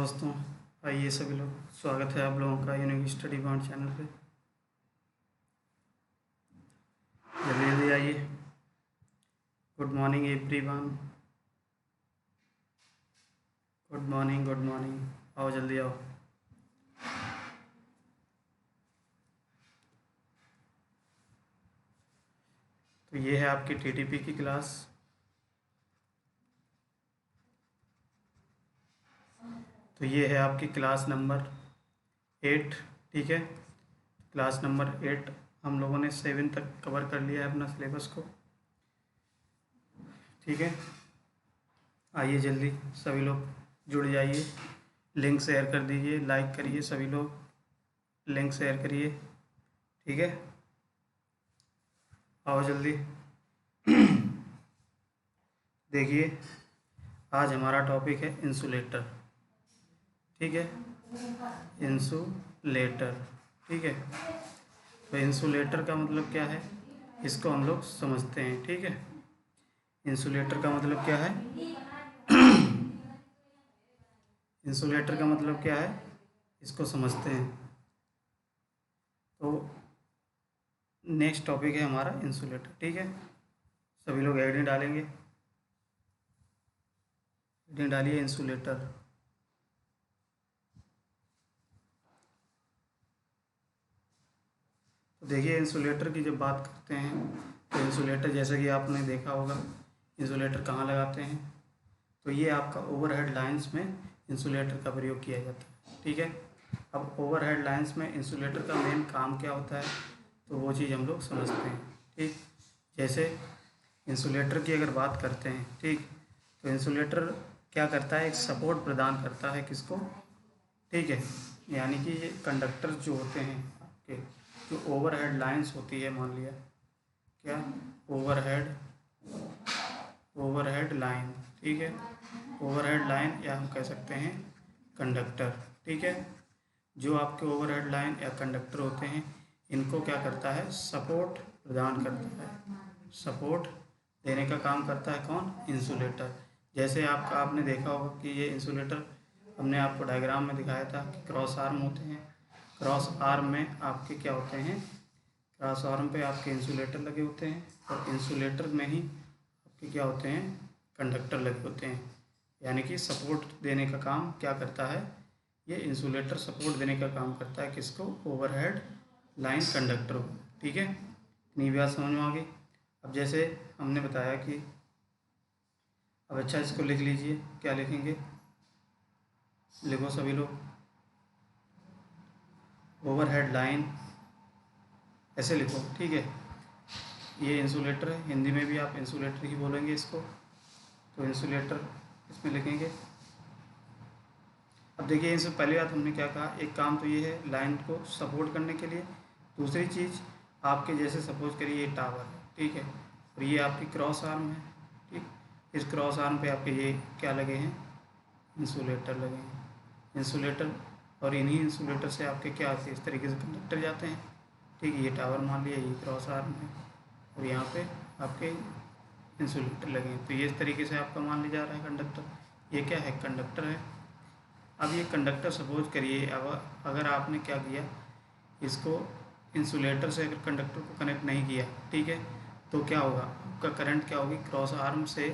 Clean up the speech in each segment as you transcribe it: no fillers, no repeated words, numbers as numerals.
दोस्तों, आइए सभी लोग, स्वागत है आप लोगों का यूनिक स्टडी पॉइंट चैनल पे। जल्दी जल्दी आइए। Good morning everyone. Good morning, good morning. आओ जल्दी आओ। तो ये है आपकी टीटीपी की क्लास। तो ये है आपकी क्लास नंबर 8। ठीक है, क्लास नंबर 8 हम लोगों ने 7 तक कवर कर लिया है अपना सिलेबस को। ठीक है, आइए जल्दी सभी लोग जुड़ जाइए। लिंक शेयर कर दीजिए, लाइक करिए सभी लोग, लिंक शेयर करिए। ठीक है, आओ जल्दी। देखिए, आज हमारा टॉपिक है इंसुलेटर। ठीक है, इंसुलेटर। ठीक है, तो इंसुलेटर का मतलब क्या है, इसको हम लोग समझते हैं। ठीक है, इंसुलेटर का मतलब क्या है, इंसुलेटर का मतलब क्या है, इसको समझते हैं। तो नेक्स्ट टॉपिक है हमारा इंसुलेटर। ठीक है, सभी लोग हेडिंग डालेंगे, हेडिंग डालिए इंसुलेटर। तो देखिए, इंसुलेटर की जब बात करते हैं तो इंसुलेटर, जैसा कि आपने देखा होगा, इंसुलेटर कहाँ लगाते हैं, तो ये आपका ओवरहेड लाइंस में इंसुलेटर का प्रयोग किया जाता है। ठीक है, अब ओवरहेड लाइंस में इंसुलेटर का मेन काम क्या होता है, तो वो चीज़ हम लोग समझते हैं। ठीक, जैसे इंसुलेटर की अगर बात करते हैं, ठीक, तो इंसुलेटर क्या करता है, एक सपोर्ट प्रदान करता है किसको, ठीक है, यानी कि ये कंडक्टर जो होते हैं आपके, जो ओवरहेड लाइंस होती है, मान लिया क्या, ओवरहेड ओवरहेड लाइन। ठीक है, ओवरहेड लाइन या हम कह सकते हैं कंडक्टर। ठीक है, जो आपके ओवरहेड लाइन या कंडक्टर होते हैं, इनको क्या करता है, सपोर्ट प्रदान करता है, सपोर्ट देने का काम करता है कौन, इंसुलेटर। जैसे आपने देखा होगा कि ये इंसुलेटर हमने आपको डायग्राम में दिखाया था कि क्रॉस आर्म होते हैं, क्रॉस आर्म में आपके क्या होते हैं, क्रॉस आर्म पे आपके इंसुलेटर लगे होते हैं, और इंसुलेटर में ही आपके क्या होते हैं, कंडक्टर लगे होते हैं। यानी कि सपोर्ट देने का काम क्या करता है, ये इंसुलेटर सपोर्ट देने का काम करता है किसको, ओवरहेड लाइन कंडक्टर को। ठीक है, इतनी बात समझ में आ गई। अब जैसे हमने बताया कि, अब अच्छा इसको लिख लीजिए, क्या लिखेंगे, लिखो सभी लोग, ओवरहेड लाइन, ऐसे लिखो। ठीक है, ये इंसुलेटर है, हिंदी में भी आप इंसुलेटर ही बोलेंगे इसको, तो इंसुलेटर इसमें लिखेंगे। अब देखिए, इनसे पहली बात हमने क्या कहा, एक काम तो ये है लाइन को सपोर्ट करने के लिए, दूसरी चीज़ आपके जैसे सपोज करिए ये टावर है, ठीक है, और ये आपकी क्रॉस आर्म है। ठीक, इस क्रॉस आर्म पे आपके ये क्या लगे हैं, इंसुलेटर लगे हैं, इंसुलेटर, और इन्हीं इंसुलेटर से आपके क्या आते हैं, इस तरीके से कंडक्टर जाते हैं। ठीक है, ये टावर मान लिया, ये क्रॉस आर्म है, और यहाँ पे आपके इंसुलेटर लगे हैं। तो ये इस तरीके से आपका मान लिया जा रहा है कंडक्टर, ये क्या है, कंडक्टर है। अब ये कंडक्टर सपोज करिए, अब अगर आपने क्या किया, इसको इंसुलेटर से अगर कंडक्टर को कनेक्ट नहीं किया, ठीक है, तो क्या होगा, आपका करंट क्या होगी, क्रॉस आर्म से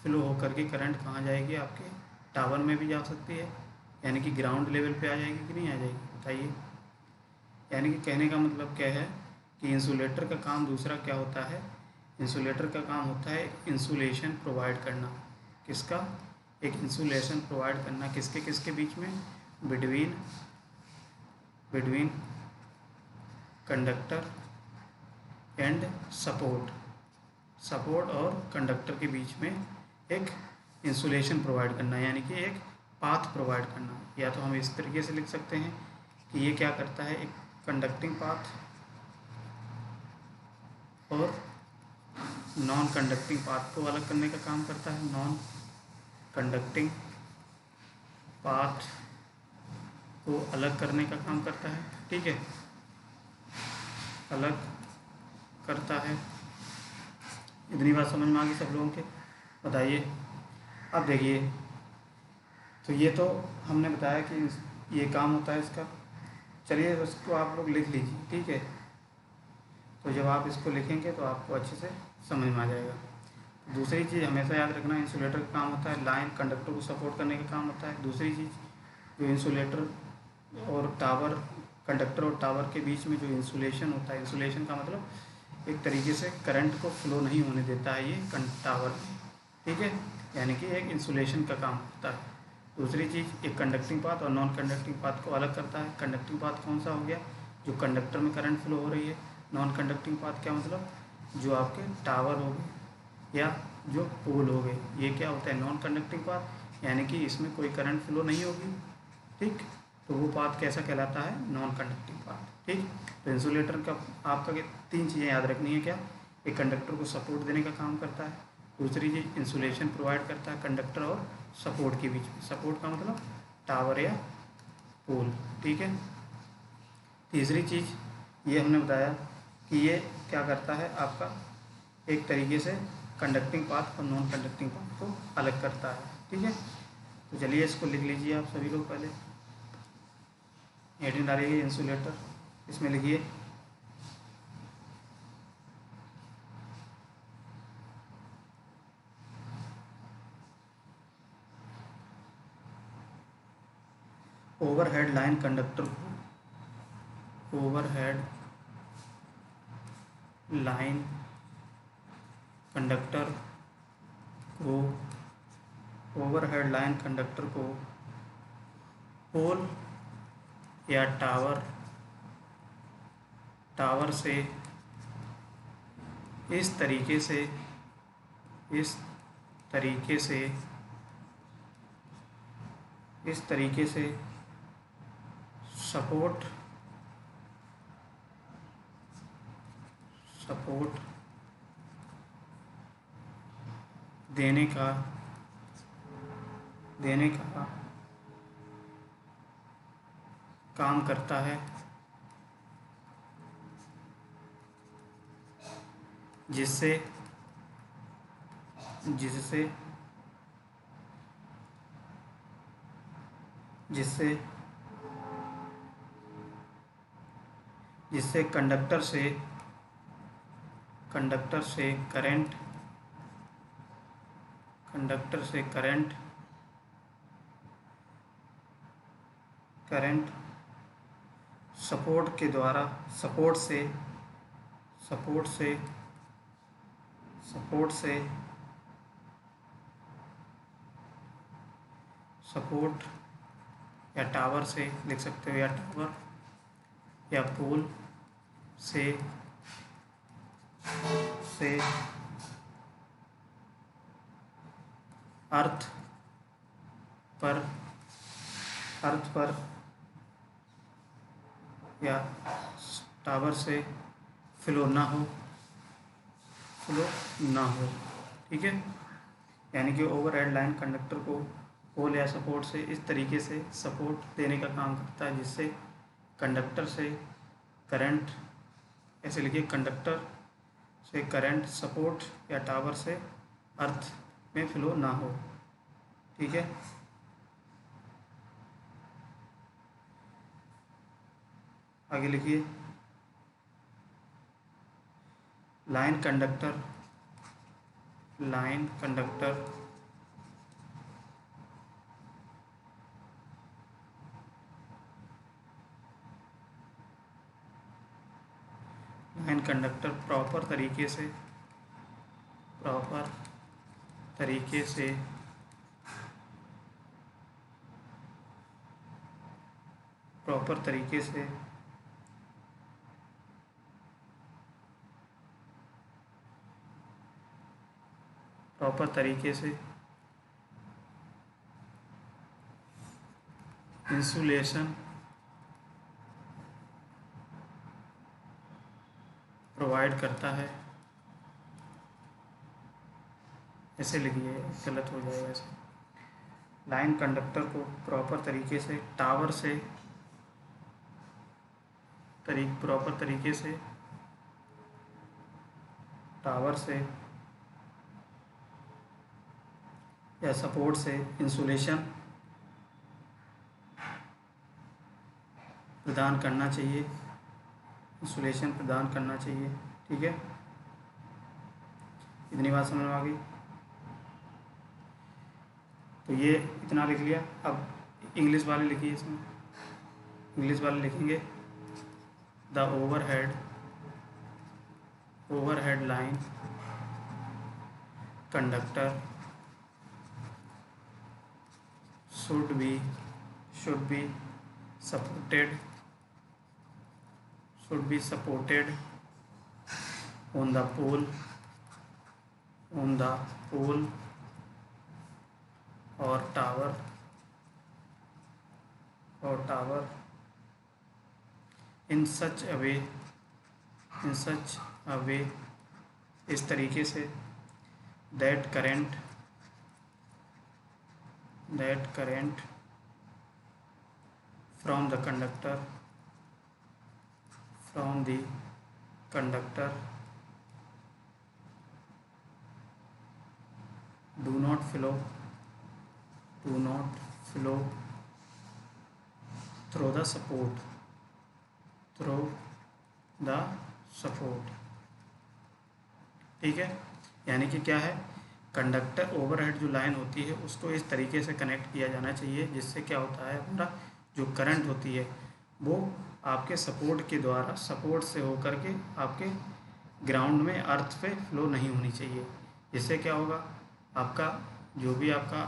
फ्लो होकर के करंट कहाँ जाएगी, आपके टावर में भी जा सकती है, यानी कि ग्राउंड लेवल पे आ जाएगी कि नहीं आ जाएगी, बताइए। यानी कि कहने का मतलब क्या है कि इंसुलेटर का काम दूसरा क्या होता है, इंसुलेटर का काम होता है इंसुलेशन प्रोवाइड करना, किसका, एक इंसुलेशन प्रोवाइड करना, किसके किसके बीच में, between conductor and support, support और कंडक्टर के बीच में एक इंसुलेशन प्रोवाइड करना, यानी कि एक पाथ प्रोवाइड करना। या तो हम इस तरीके से लिख सकते हैं कि ये क्या करता है, एक कंडक्टिंग पाथ और नॉन कंडक्टिंग पाथ को अलग करने का काम करता है, नॉन कंडक्टिंग पाथ को अलग करने का काम करता है। ठीक है, अलग करता है। इतनी बात समझ में आ गई सब लोगों के, बताइए। अब देखिए, तो ये तो हमने बताया कि ये काम होता है इसका। चलिए उसको आप लोग लिख लीजिए, ठीक है। तो जब आप इसको लिखेंगे तो आपको अच्छे से समझ में आ जाएगा। दूसरी चीज़ हमेशा याद रखना, इंसुलेटर का काम होता है लाइन कंडक्टर को सपोर्ट करने का काम होता है। दूसरी चीज़, जो इंसुलेटर और टावर, कंडक्टर और टावर के बीच में जो इंसुलेशन होता है, इंसुलेशन का मतलब एक तरीके से करंट को फ्लो नहीं होने देता है ये टावर, ठीक है। यानी कि एक इंसुलेशन का काम करता है। दूसरी चीज़, एक कंडक्टिंग पाथ और नॉन कंडक्टिंग पाथ को अलग करता है। कंडक्टिंग पाथ कौन सा हो गया, जो कंडक्टर में करंट फ्लो हो रही है। नॉन कंडक्टिंग पाथ क्या मतलब, जो आपके टावर हो गए या जो पोल हो गए, ये क्या होता है, नॉन कंडक्टिंग पाथ, यानी कि इसमें कोई करंट फ्लो नहीं होगी, ठीक। तो वो पाथ कैसा कहलाता है, नॉन कंडक्टिंग पाथ, ठीक। तो इंसुलेटर का आपका तीन चीज़ें याद रखनी है, क्या, एक कंडक्टर को सपोर्ट देने का काम करता है। दूसरी चीज़, इंसुलेशन प्रोवाइड करता है कंडक्टर और सपोर्ट के बीच में। सपोर्ट का मतलब टावर या पोल, ठीक है। तीसरी चीज़ ये हमने बताया कि ये क्या करता है, आपका एक तरीके से कंडक्टिंग पाथ और नॉन कंडक्टिंग पाथ को अलग करता है, ठीक है। तो चलिए इसको लिख लीजिए आप सभी लोग। पहले हेडिंग डालिए इंसुलेटर, इसमें लिखिए ओवरहेड लाइन कंडक्टर को, ओवरहेड लाइन कंडक्टर को, ओवरहेड लाइन कंडक्टर को पोल या टावर से इस तरीके से इस तरीके से इस तरीके से सपोर्ट देने का काम करता है, जिससे जिससे जिससे जिससे कंडक्टर से करंट सपोर्ट के द्वारा सपोर्ट या टावर से लिख सकते हो, या टावर या पोल से अर्थ पर या टावर से फ्लो ना हो, ठीक है। यानी कि ओवरहेड लाइन कंडक्टर को पोल या सपोर्ट से इस तरीके से सपोर्ट देने का काम करता है, जिससे कंडक्टर से करंट, ऐसे लिखिए, कंडक्टर से करंट सपोर्ट या टावर से अर्थ में फ्लो ना हो, ठीक है। आगे लिखिए, line conductor line conductor proper तरीके से इंसुलेशन प्रोवाइड करता है। ऐसे लिखिए, गलत हो जाएगा ऐसे। लाइन कंडक्टर को प्रॉपर तरीके से टावर से या सपोर्ट से इंसुलेशन प्रदान करना चाहिए, इंसुलेशन प्रदान करना चाहिए। ठीक है, इतनी बात समझ में आ गई। तो ये इतना लिख लिया। अब इंग्लिश वाले लिखिए, इसमें इंग्लिश वाले लिखेंगे the overhead line conductor should be supported on the pole or tower in such a way इस तरीके से that current from the conductor do not flow through the support ठीक है, यानी कि क्या है, कंडक्टर ओवरहेड जो लाइन होती है उसको इस तरीके से कनेक्ट किया जाना चाहिए जिससे क्या होता है, हमारा जो करंट होती है वो आपके सपोर्ट के द्वारा, सपोर्ट से होकर के आपके ग्राउंड में अर्थ पे फ्लो नहीं होनी चाहिए। इससे क्या होगा, आपका जो भी आपका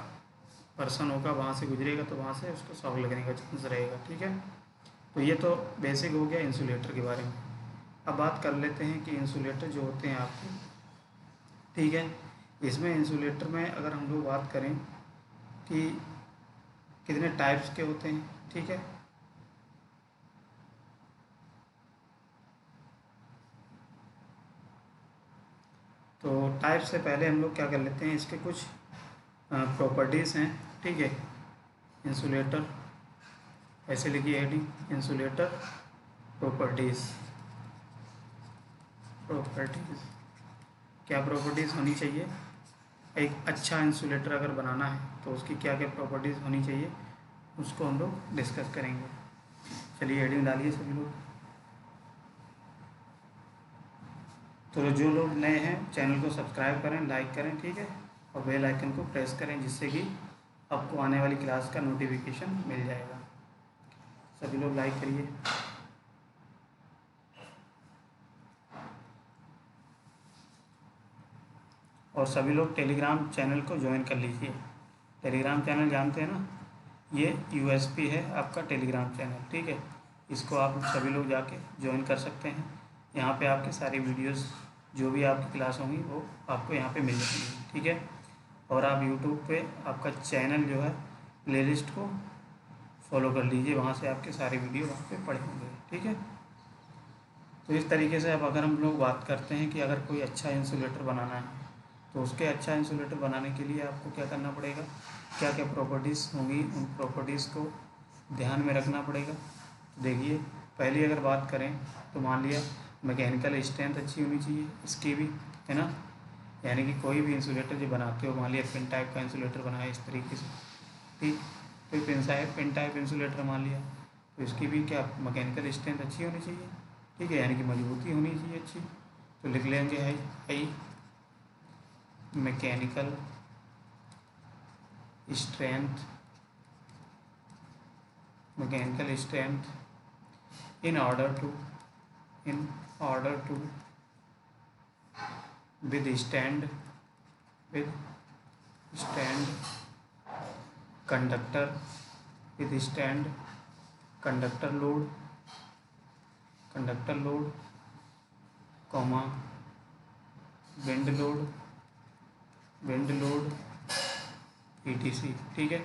पर्सन होगा वहाँ से गुजरेगा तो वहाँ से उसको शॉक लगने का चांस रहेगा। ठीक है, तो ये तो बेसिक हो गया इंसुलेटर के बारे में। अब बात कर लेते हैं कि इंसुलेटर जो होते हैं आपके, ठीक है, इसमें इंसुलेटर में अगर हम लोग बात करें कि कितने टाइप्स के होते हैं। ठीक है, तो टाइप से पहले हम लोग क्या कर लेते हैं, इसके कुछ प्रॉपर्टीज़ हैं। ठीक है, इंसुलेटर ऐसे लिखिए हेडिंग, इंसुलेटर प्रॉपर्टीज़ क्या प्रॉपर्टीज़ होनी चाहिए, एक अच्छा इंसुलेटर अगर बनाना है तो उसकी क्या क्या प्रॉपर्टीज़ होनी चाहिए उसको हम लोग डिस्कस करेंगे। चलिए हेडिंग डालिए सभी लोग। तो जो लोग नए हैं चैनल को सब्सक्राइब करें, लाइक करें, ठीक है, और बेल आइकन को प्रेस करें जिससे कि आपको आने वाली क्लास का नोटिफिकेशन मिल जाएगा। सभी लोग लाइक करिए। और सभी लोग टेलीग्राम चैनल को ज्वाइन कर लीजिए। टेलीग्राम चैनल जानते हैं ना, ये यूएसपी है आपका टेलीग्राम चैनल। ठीक है, इसको आप सभी लोग जाके ज्वाइन कर सकते हैं। यहाँ पे आपके सारी वीडियोस जो भी आपकी क्लास होंगी वो आपको यहाँ पे मिल जाएंगी। ठीक है, और आप यूट्यूब पे आपका चैनल जो है प्लेलिस्ट को फॉलो कर लीजिए, वहाँ से आपके सारे वीडियो वहाँ पे पड़े होंगे। ठीक है, तो इस तरीके से अब अगर हम लोग बात करते हैं कि अगर कोई अच्छा इंसुलेटर बनाना है तो उसके अच्छा इंसुलेटर बनाने के लिए आपको क्या करना पड़ेगा, क्या क्या प्रॉपर्टीज़ होंगी, उन प्रॉपर्टीज़ को ध्यान में रखना पड़ेगा। तो देखिए, पहली अगर बात करें तो मान लिया मैकेनिकल स्ट्रेंथ अच्छी होनी चाहिए इसकी भी, है ना, यानी कि कोई भी इंसुलेटर जो बनाते हो, मान लिया पिन टाइप का इंसुलेटर बनाया इस तरीके से, ठीक, तो पिन टाइप इंसुलेटर मान लिया तो इसकी भी क्या मैकेनिकल स्ट्रेंथ अच्छी होनी चाहिए। ठीक है, यानी कि मजबूती होनी चाहिए अच्छी। तो लिख लेंगे है mechanical strength in order to withstand conductor load, comma wind load etc। ठीक है,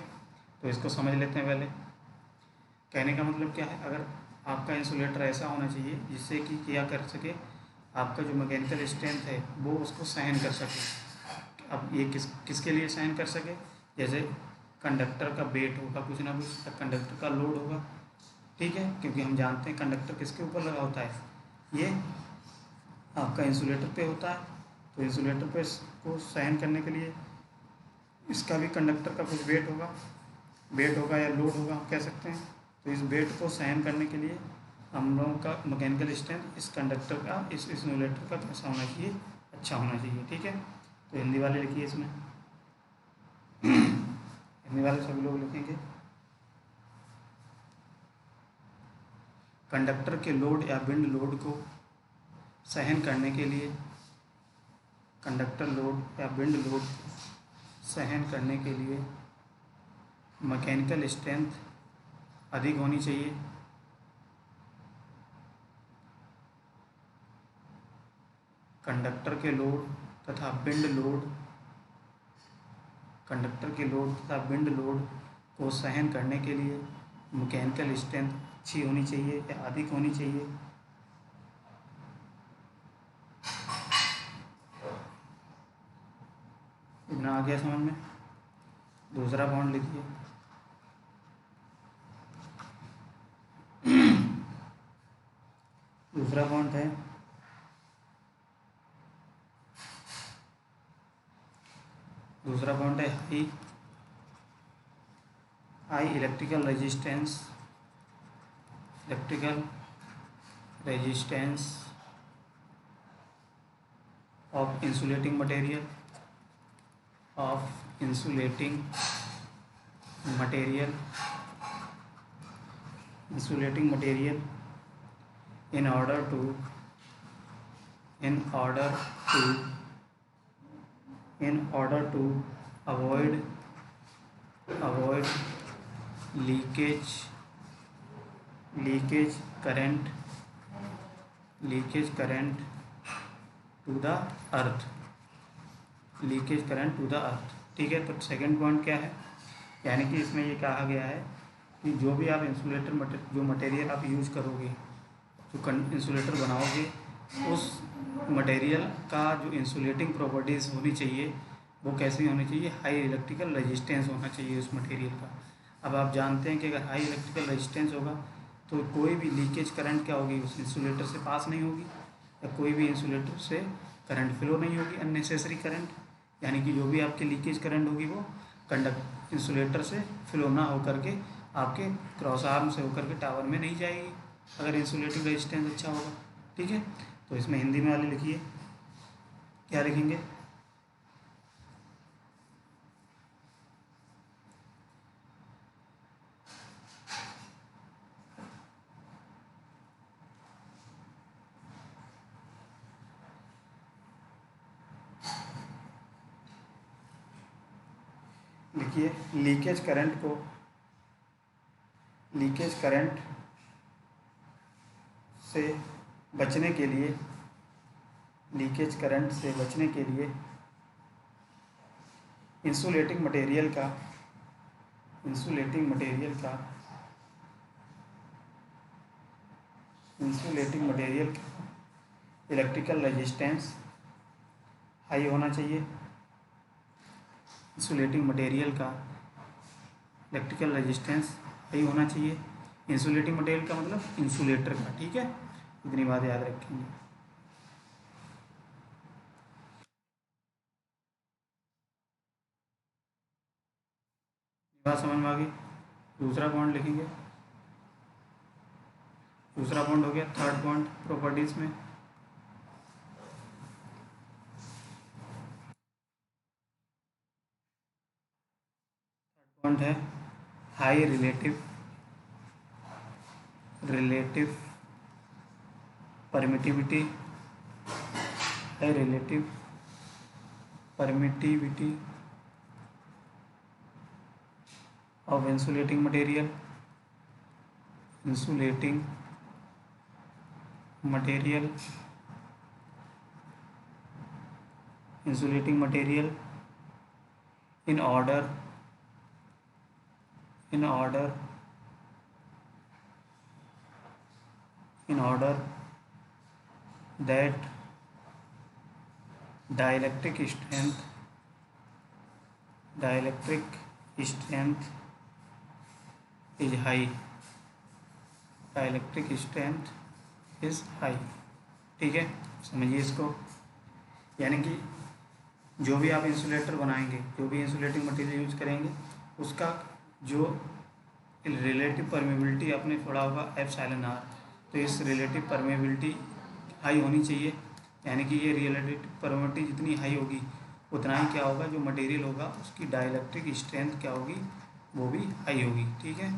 तो इसको समझ लेते हैं पहले। कहने का मतलब क्या है, अगर आपका इंसुलेटर ऐसा होना चाहिए जिससे कि क्या कर सके, आपका जो मैकेनिकल स्ट्रेंथ है वो उसको सहन कर सके। अब ये किसके लिए सहन कर सके, जैसे कंडक्टर का वेट होगा, कुछ ना कुछ कंडक्टर का लोड होगा। ठीक है, क्योंकि हम जानते हैं कंडक्टर किसके ऊपर लगा होता है, ये आपका इंसुलेटर पे होता है। तो इंसुलेटर पे को सहन करने के लिए इसका भी कंडक्टर का कुछ वेट होगा या लोड होगा, हम कह सकते हैं। तो इस वेट को सहन करने के लिए हम लोगों का मैकेनिकल स्ट्रेंथ इस कंडक्टर का, इस इंसुलेटर का कैसा होना चाहिए, अच्छा होना चाहिए। ठीक है, तो हिंदी वाले लिखिए इसमें, हिंदी वाले सभी लोग लिखेंगे। कंडक्टर के लोड या विंड लोड को सहन करने के लिए, कंडक्टर लोड या विंड लोड सहन करने के लिए मैकेनिकल स्ट्रेंथ अधिक होनी चाहिए। कंडक्टर के लोड तथा विंड लोड, कंडक्टर के लोड तथा विंड लोड को सहन करने के लिए मैकेनिकल स्ट्रेंथ अच्छी होनी चाहिए या अधिक होनी चाहिए। इतना आ गया समझ में। दूसरा पॉइंट लिखिए, दूसरा पॉइंट है high electrical resistance, electrical resistance of insulating material, of insulating material, insulating material in order to avoid leakage current to the earth, leakage current to the earth. ठीक है, तो सेकंड पॉइंट क्या है, यानी कि इसमें ये कहा गया है कि जो भी आप इंसुलेटर जो मटेरियल आप यूज़ करोगे, जो इंसुलेटर बनाओगे, उस मटेरियल का जो इंसुलेटिंग प्रॉपर्टीज़ होनी चाहिए वो कैसी होनी चाहिए, हाई इलेक्ट्रिकल रेजिस्टेंस होना चाहिए उस मटेरियल का। अब आप जानते हैं कि अगर हाई इलेक्ट्रिकल रेजिस्टेंस होगा तो कोई भी लीकेज करंट क्या होगी, उस इंसुलेटर से पास नहीं होगी, या कोई भी इंसुलेटर से करंट फ्लो नहीं होगी, अननेसेसरी करंट, यानी कि जो भी आपकी लीकेज करंट होगी वो इंसुलेटर से फ्लो ना होकर के आपके क्रॉस आर्म से होकर के टावर में नहीं जाएगी, अगर इंसुलेटिंग रेजिस्टेंस अच्छा होगा। ठीक है, तो इसमें हिंदी में वाले लिखिए, क्या लिखेंगे, लिखिए लीकेज करंट से बचने के लिए, लीकेज करंट से बचने के लिए इंसुलेटिंग मटेरियल का इलेक्ट्रिकल रेजिस्टेंस हाई होना चाहिए। इंसुलेटिंग मटेरियल का इलेक्ट्रिकल रेजिस्टेंस हाई होना चाहिए। इंसुलेटिंग मटेरियल का मतलब इंसुलेटर का। ठीक है, इतनी बात याद रखेंगे। बात समझ में आ गई। दूसरा पॉइंट लिखेंगे, दूसरा पॉइंट हो गया। थर्ड पॉइंट प्रॉपर्टीज में पॉइंट है high relative permittivity, high relative permittivity of insulating material in order that dielectric strength is high, dielectric strength is high. ठीक है, समझिए इसको, यानी कि जो भी आप इंसुलेटर बनाएंगे, जो भी इंसुलेटिंग मटेरियल यूज करेंगे, उसका जो रिलेटिव परमेबिलिटी आपने पढ़ा होगा एप्सिलॉन आर, तो इस रिलेटिव परमेबिलिटी हाई होनी चाहिए, यानी कि ये रिलेटिव परमेबिलिटी जितनी हाई होगी उतना ही क्या होगा, जो मटेरियल होगा उसकी डाइलेक्ट्रिक स्ट्रेंथ क्या होगी, वो भी हाई होगी। ठीक है,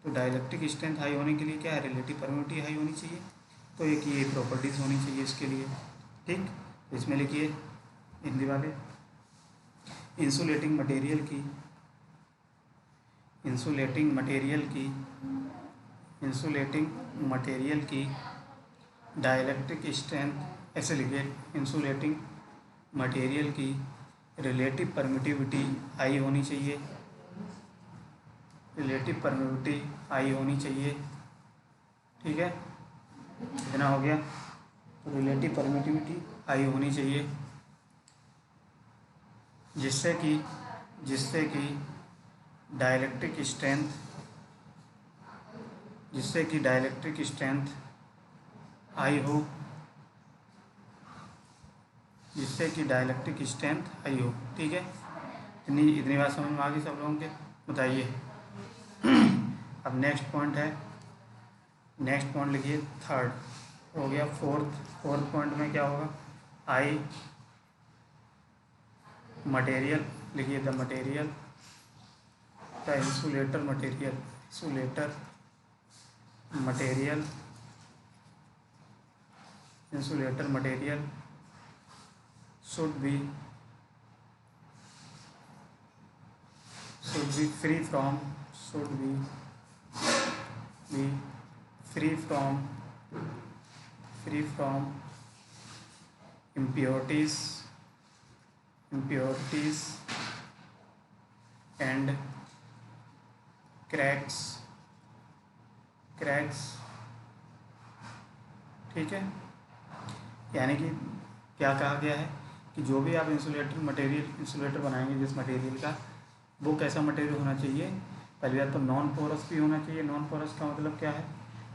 तो डाइलेक्ट्रिक स्ट्रेंथ हाई होने के लिए क्या है, रिलेटिव परमेबिलिटी हाई होनी चाहिए, तो एक ये प्रॉपर्टीज़ होनी चाहिए इसके लिए। ठीक, इसमें लिखिए हिंदी वाले, इंसुलेटिंग मटेरियल की इंसुलेटिंग मटेरियल की डाइलेक्ट्रिक स्ट्रेंथ, ऐसे लिखिए, इंसुलेटिंग मटेरियल की रिलेटिव परमिटिविटी हाई होनी चाहिए, रिलेटिव परमिटिविटी हाई होनी चाहिए। ठीक है, इतना हो गया, तो रिलेटिव परमिटिविटी हाई होनी चाहिए, जिससे कि डाइलेक्ट्रिक स्ट्रेंथ हाई हो, ठीक है, इतनी बात समझ में आ गई सब लोगों के, बताइए। अब नेक्स्ट पॉइंट लिखिए, थर्ड हो गया। फोर्थ पॉइंट में क्या होगा, आई मटेरियल, लिखिए the insulator material should be free from impurities and cracks। ठीक है, यानी कि क्या कहा गया है कि जो भी आप इंसुलेटर बनाएंगे जिस मटेरियल का, वो कैसा मटेरियल होना चाहिए, पहली बात तो नॉन पोरस भी होना चाहिए। नॉन पोरस का मतलब क्या है,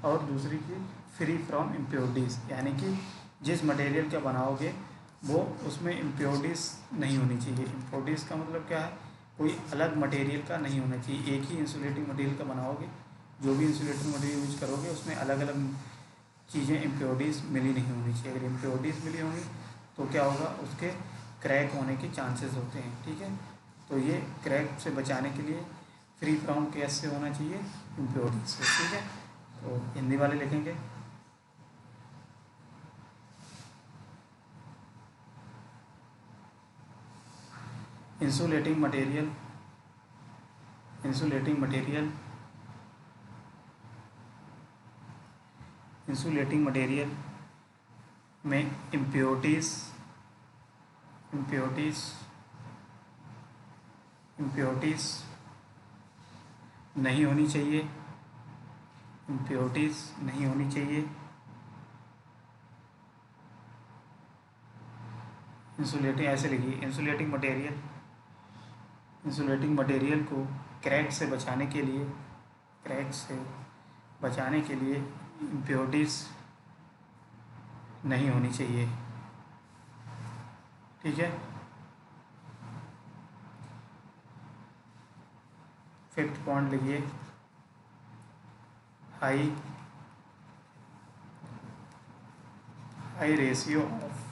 और दूसरी चीज़ फ्री फ्रॉम इम्प्योरिटीज़, यानी कि जिस मटेरियल का बनाओगे वो उसमें इम्प्योरिटीज़ नहीं होनी चाहिए। इम्प्योरिटीज़ का मतलब क्या है, कोई अलग मटेरियल का नहीं होना चाहिए। एक ही इंसुलेटिंग मटेरियल का बनाओगे, जो भी इंसुलेटिंग मटेरियल यूज करोगे उसमें अलग अलग चीज़ें इम्प्योरिटीज़ मिली नहीं होनी चाहिए। अगर इम्प्योरिटीज़ मिली होंगी तो क्या होगा, उसके क्रैक होने के चांसेस होते हैं। ठीक है, तो ये क्रैक से बचाने के लिए फ्री फ्रॉम केस से होना चाहिए, इम्प्योरिटीज से। ठीक है, तो हिंदी वाले लिखेंगे, इंसुलेटिंग मटेरियल में इम्प्योरिटीज़ नहीं होनी चाहिए, इंसुलेटिंग, ऐसे लिखिए, इंसुलेटिंग मटेरियल को क्रैक से बचाने के लिए इम्प्योरिटीज़ नहीं होनी चाहिए। ठीक है, फिफ्थ पॉइंट लिखिए, high ratio of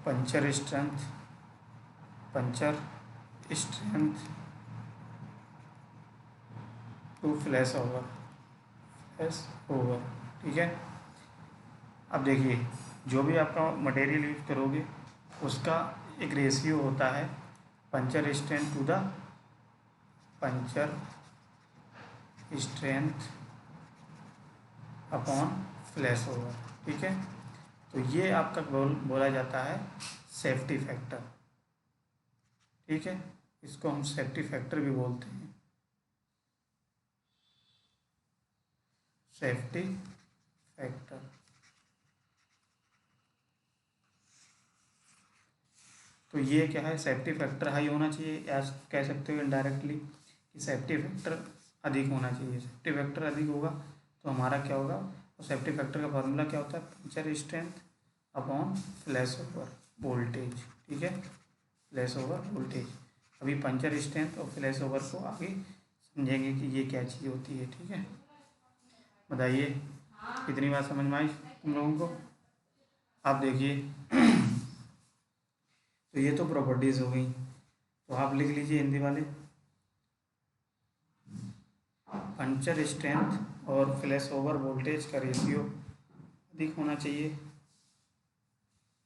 puncture strength to flash over. ठीक है, अब देखिए, जो भी आपका मटेरियल यूज करोगे उसका एक रेशियो होता है, puncture strength to the puncture strength upon flash over. ठीक है, तो ये आपका बोला जाता है सेफ्टी फैक्टर। ठीक है, इसको हम सेफ्टी फैक्टर भी बोलते हैं, सेफ्टी फैक्टर। तो ये क्या है, सेफ्टी फैक्टर हाई होना चाहिए, या कह सकते हो इनडायरेक्टली कि सेफ्टी फैक्टर अधिक होना चाहिए। सेफ्टी फैक्टर अधिक होगा तो हमारा क्या होगा, और सेफ्टी फैक्टर का फार्मूला क्या होता है, puncture strength upon flash over voltage. ठीक है, फ्लैश ओवर वोल्टेज। अभी पंचर स्ट्रेंथ और फ्लैश ओवर को आगे समझेंगे कि ये क्या चीज़ होती है। ठीक है, बताइए कितनी बात समझ में आई तुम लोगों को। आप देखिए तो ये तो प्रॉपर्टीज़ हो गई, तो आप लिख लीजिए हिंदी वाले, पंचर स्ट्रेंथ और फ्लैश ओवर वोल्टेज का रेशियो अधिक होना चाहिए।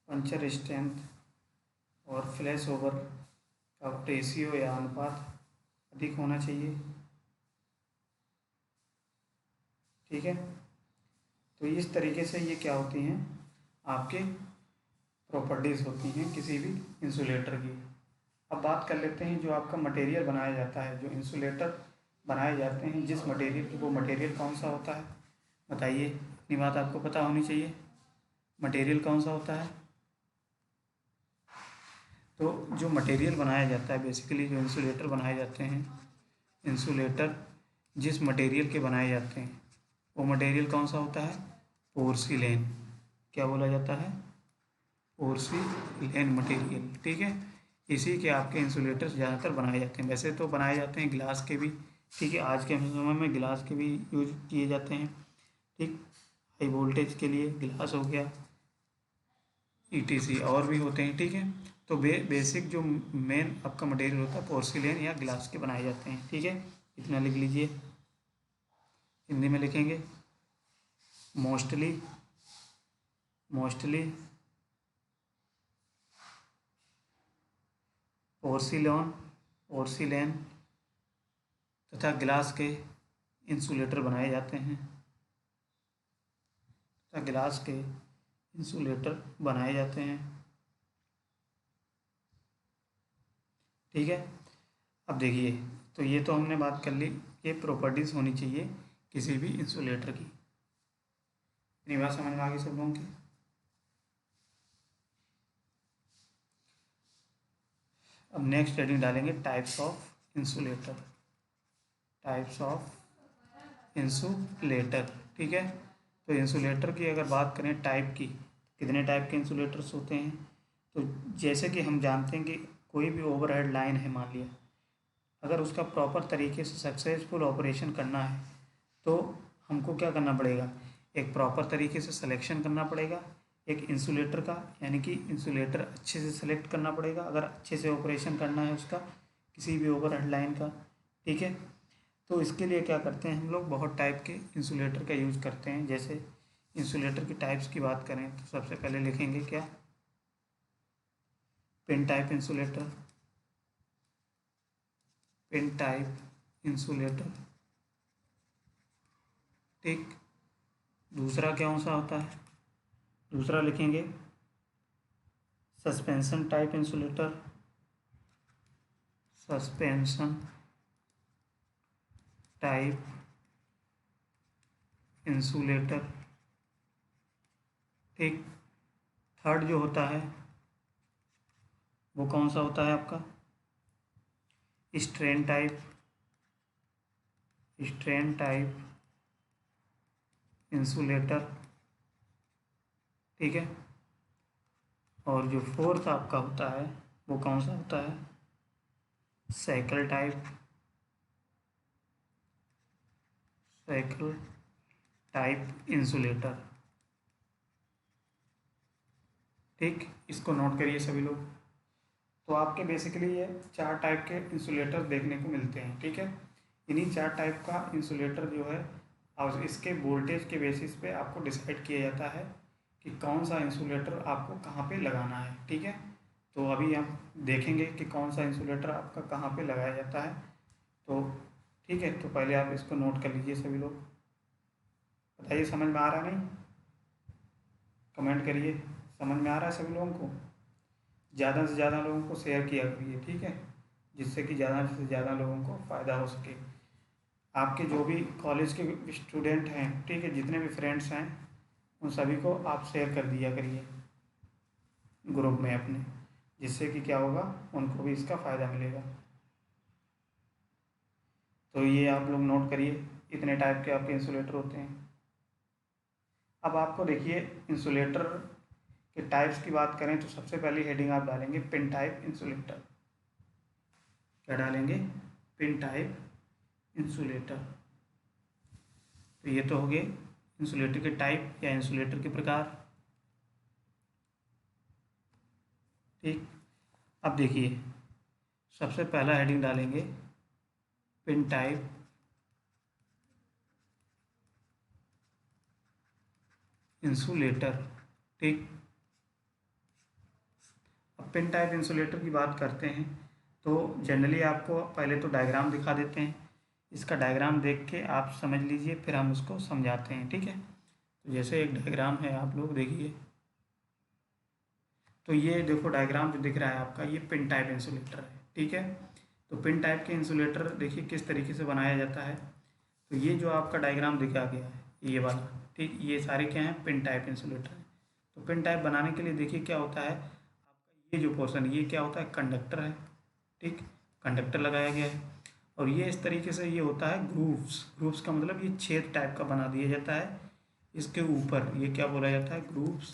पंचर स्ट्रेंथ और फ्लैश ओवर का रेशियो या अनुपात अधिक होना चाहिए। ठीक है, तो इस तरीके से ये क्या होती हैं, आपके प्रॉपर्टीज़ होती हैं किसी भी इंसुलेटर की। अब बात कर लेते हैं जो आपका मटेरियल बनाया जाता है, जो इंसुलेटर बनाए जाते हैं जिस मटेरियल की, वो मटेरियल कौन सा होता है, बताइए। इतनी बात आपको पता होनी चाहिए, मटेरियल कौन सा होता है। तो जो मटेरियल बनाया जाता है बेसिकली, जो इंसुलेटर बनाए जाते हैं, इंसुलेटर जिस मटेरियल के बनाए जाते हैं वो मटेरियल कौन सा होता है, पोर्सिलेन। क्या बोला जाता है, पोर्सिलेन मटेरियल। ठीक है, इसी के आपके इंसुलेटर ज़्यादातर बनाए जाते हैं। वैसे तो बनाए जाते हैं ग्लास के भी, ठीक है, आज के समय में ग्लास के भी यूज किए जाते हैं। ठीक, हाई वोल्टेज के लिए ग्लास हो गया, ईटीसी और भी होते हैं। ठीक है, तो बेसिक जो मेन आपका मटेरियल होता है पोर्सिलेन या ग्लास के बनाए जाते हैं। ठीक है, इतना लिख लीजिए, हिंदी में लिखेंगे, मोस्टली पोर्सिलेन तथा ग्लास के इंसुलेटर बनाए जाते हैं, तथा ग्लास के इंसुलेटर बनाए जाते हैं। ठीक है, अब देखिए, तो ये तो हमने बात कर ली, ये प्रॉपर्टीज़ होनी चाहिए किसी भी इंसुलेटर की। इतनी बात समझ में आ गई सब लोगों की। अब नेक्स्ट हेडिंग डालेंगे types of insulator, types of insulator. ठीक है, तो इंसुलेटर की अगर बात करें टाइप की, कितने टाइप के इंसुलेटर्स होते हैं, तो जैसे कि हम जानते हैं कि कोई भी ओवरहेड लाइन है मान लिया, अगर उसका प्रॉपर तरीके से सक्सेसफुल ऑपरेशन करना है तो हमको क्या करना पड़ेगा, एक प्रॉपर तरीके से सिलेक्शन करना पड़ेगा एक इंसुलेटर का, यानी कि इंसुलेटर अच्छे से सेलेक्ट करना पड़ेगा अगर अच्छे से ऑपरेशन करना है उसका, किसी भी ओवरहेड लाइन का। ठीक है, तो इसके लिए क्या करते हैं हम लोग, बहुत टाइप के इंसुलेटर का यूज़ करते हैं। जैसे इंसुलेटर की टाइप्स की बात करें तो सबसे पहले लिखेंगे क्या, pin type insulator, pin type insulator. ठीक, दूसरा कौन सा होता है, दूसरा लिखेंगे suspension type insulator, suspension type insulator. ठीक, थर्ड जो होता है वो कौन सा होता है आपका, strain type, strain type insulator. ठीक है, और जो फोर्थ आपका होता है वो कौन सा होता है, cycle type, cycle type insulator. ठीक, इसको नोट करिए सभी लोग। तो आपके बेसिकली ये चार टाइप के इंसुलेटर देखने को मिलते हैं। ठीक है, इन्हीं चार टाइप का इंसुलेटर जो है और इसके वोल्टेज के बेसिस पे आपको डिसाइड किया जाता है कि कौन सा इंसुलेटर आपको कहाँ पे लगाना है। ठीक है, तो अभी हम देखेंगे कि कौन सा इंसुलेटर आपका कहाँ पे लगाया जाता है। तो ठीक है, तो पहले आप इसको नोट कर लीजिए सभी लोग, बताइए समझ में आ रहा नहीं, कमेंट करिए समझ में आ रहा है सभी लोगों को। ज़्यादा से ज़्यादा लोगों को शेयर किया करिए, ठीक है, जिससे कि ज़्यादा से ज़्यादा लोगों को फ़ायदा हो सके। आपके जो भी कॉलेज के स्टूडेंट हैं, ठीक है, जितने भी फ्रेंड्स हैं उन सभी को आप शेयर कर दिया करिए ग्रुप में अपने, जिससे कि क्या होगा, उनको भी इसका फ़ायदा मिलेगा। तो ये आप लोग नोट करिए, इतने टाइप के आपके इंसुलेटर होते हैं। अब आपको देखिए इंसुलेटर के टाइप्स की बात करें तो सबसे पहली हेडिंग आप डालेंगे पिन टाइप इंसुलेटर। क्या डालेंगे, पिन टाइप इंसुलेटर। तो ये तो हो गए इंसुलेटर के टाइप या इंसुलेटर के प्रकार। ठीक, अब देखिए सबसे पहला हेडिंग डालेंगे पिन टाइप इंसुलेटर। ठीक, अब पिन टाइप इंसुलेटर की बात करते हैं तो जनरली आपको पहले तो डायग्राम दिखा देते हैं। इसका डायग्राम देख के आप समझ लीजिए, फिर हम उसको समझाते हैं। ठीक है, तो जैसे एक डायग्राम है, आप लोग देखिए। तो ये देखो डायग्राम जो दिख रहा है आपका, ये पिन टाइप इंसुलेटर है। ठीक है, तो पिन टाइप के इंसुलेटर देखिए किस तरीके से बनाया जाता है। तो ये जो आपका डायग्राम दिखा गया है ये वाला, ठीक, ये सारे क्या हैं, पिन टाइप इंसुलेटर हैं। तो पिन टाइप बनाने के लिए देखिए क्या होता है, आपका ये जो पोर्शन, ये क्या होता है, कंडक्टर है। ठीक, कंडक्टर लगाया गया है। और ये इस तरीके से ये होता है ग्रूव्स। ग्रूव्स का मतलब ये छेद टाइप का बना दिया जाता है इसके ऊपर, ये क्या बोला जाता है, ग्रूव्स,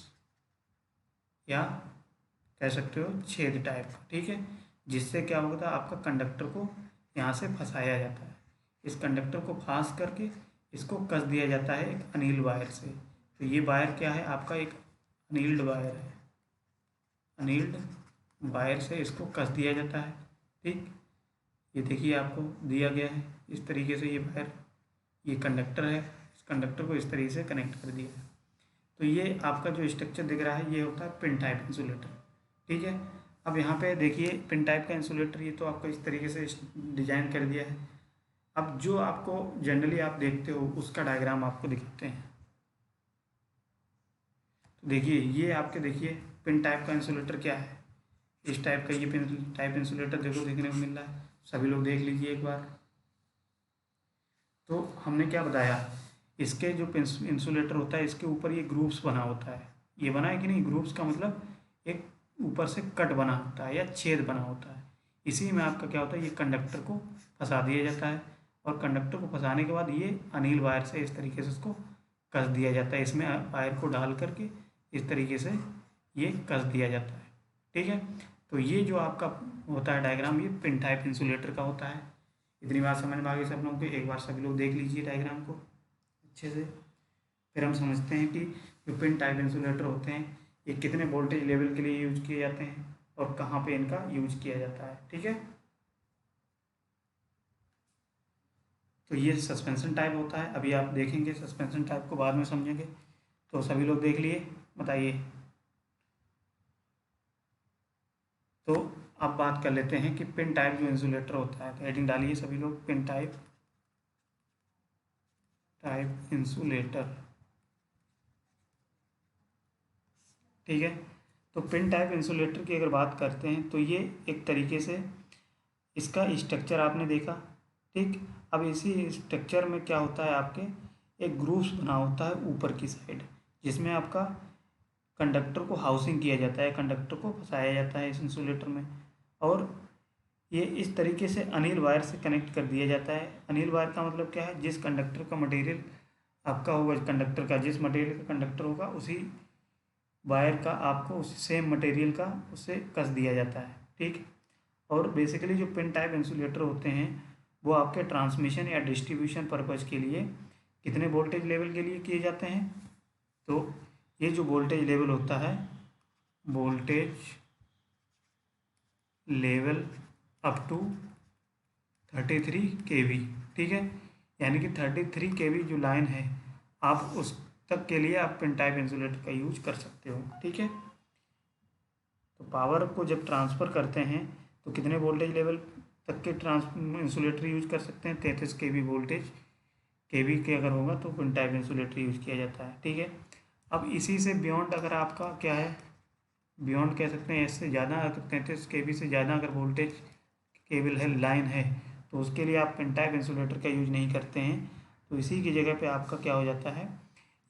या कह सकते हो छेद टाइप का। ठीक है, जिससे क्या होता है, आपका कंडक्टर को यहाँ से फंसाया जाता है। इस कंडक्टर को फांस करके इसको कस दिया जाता है एक अनिल वायर से। तो ये वायर क्या है, आपका एक अनिल्ड वायर है। अनिल्ड वायर से इसको कस दिया जाता है। ठीक, ये देखिए आपको दिया गया है इस तरीके से, ये वायर, ये कंडक्टर है, इस कंडक्टर को इस तरीके से कनेक्ट कर दिया है। तो ये आपका जो स्ट्रक्चर दिख रहा है ये होता है पिन टाइप इंसुलेटर। ठीक है, अब यहाँ पे देखिए पिन टाइप का इंसुलेटर, ये तो आपको इस तरीके से डिजाइन कर दिया है। अब जो आपको जनरली आप देखते हो उसका डायग्राम आपको दिखाते हैं। तो देखिए ये आपके, देखिए पिन टाइप का इंसुलेटर क्या है, इस टाइप का ये पिन टाइप इंसुलेटर देखो देखने को मिल रहा है। सभी लोग देख लीजिए एक बार। तो हमने क्या बताया, इसके जो इंसुलेटर होता है इसके ऊपर ये ग्रूव्स बना होता है। ये बना है कि नहीं, ग्रूव्स का मतलब एक ऊपर से कट बना होता है या छेद बना होता है। इसी में आपका क्या होता है, ये कंडक्टर को फंसा दिया जाता है। और कंडक्टर को फंसाने के बाद ये अनिल वायर से इस तरीके से उसको कस दिया जाता है। इसमें वायर को डाल करके इस तरीके से ये कस दिया जाता है। ठीक है, तो ये जो आपका होता है डायग्राम, ये पिन टाइप इंसुलेटर का होता है। इतनी बात समझ में आ गई सब लोगों को। एक बार सभी लोग देख लीजिए डायग्राम को अच्छे से, फिर हम समझते हैं कि जो पिन टाइप इंसुलेटर होते हैं ये कितने वोल्टेज लेवल के लिए यूज किए जाते हैं और कहाँ पे इनका यूज किया जाता है। ठीक है, तो ये सस्पेंशन टाइप होता है। अभी आप देखेंगे सस्पेंशन टाइप को, बाद में समझेंगे। तो सभी लोग देख लिए, बताइए। तो अब बात कर लेते हैं कि पिन टाइप जो इंसुलेटर होता है। तो हेडिंग डालिए सभी लोग, पिन टाइप इंसुलेटर। ठीक है, तो पिन टाइप इंसुलेटर की अगर बात करते हैं तो ये एक तरीके से इसका स्ट्रक्चर आपने देखा। ठीक, अब इसी स्ट्रक्चर में क्या होता है, आपके एक ग्रूव्स बना होता है ऊपर की साइड, जिसमें आपका कंडक्टर को हाउसिंग किया जाता है, कंडक्टर को फंसाया जाता है इस इंसुलेटर में। और ये इस तरीके से अनिल वायर से कनेक्ट कर दिया जाता है। अनिल वायर का मतलब क्या है, जिस कंडक्टर का मटेरियल आपका होगा, कंडक्टर का जिस मटेरियल का कंडक्टर होगा उसी वायर का आपको उस सेम मटेरियल का उससे कस दिया जाता है। ठीक, और बेसिकली जो पिन टाइप इंसुलेटर होते हैं वो आपके ट्रांसमिशन या डिस्ट्रीब्यूशन पर्पज़ के लिए कितने वोल्टेज लेवल के लिए किए जाते हैं। तो ये जो वोल्टेज लेवल होता है, voltage level up to 33 kV। ठीक है, यानी कि 33 kV जो लाइन है, आप उस तक के लिए आप पिन टाइप इंसुलेटर का यूज कर सकते हो। ठीक है, तो पावर को जब ट्रांसफ़र करते हैं तो कितने वोल्टेज लेवल तक के इंसुलेटर यूज कर सकते हैं, 33 kV वोल्टेज, केवी के अगर होगा तो पिन टाइप इंसुलेटर यूज किया जाता है। ठीक है, अब इसी से बियॉन्ड अगर आपका क्या है, बियॉन्ड कह सकते हैं, इससे ज़्यादा अगर 33 kV से ज़्यादा अगर वोल्टेज केबल है, लाइन है, तो उसके लिए आप पिन टाइप इंसुलेटर का यूज नहीं करते हैं। तो इसी की जगह पे आपका क्या हो जाता है,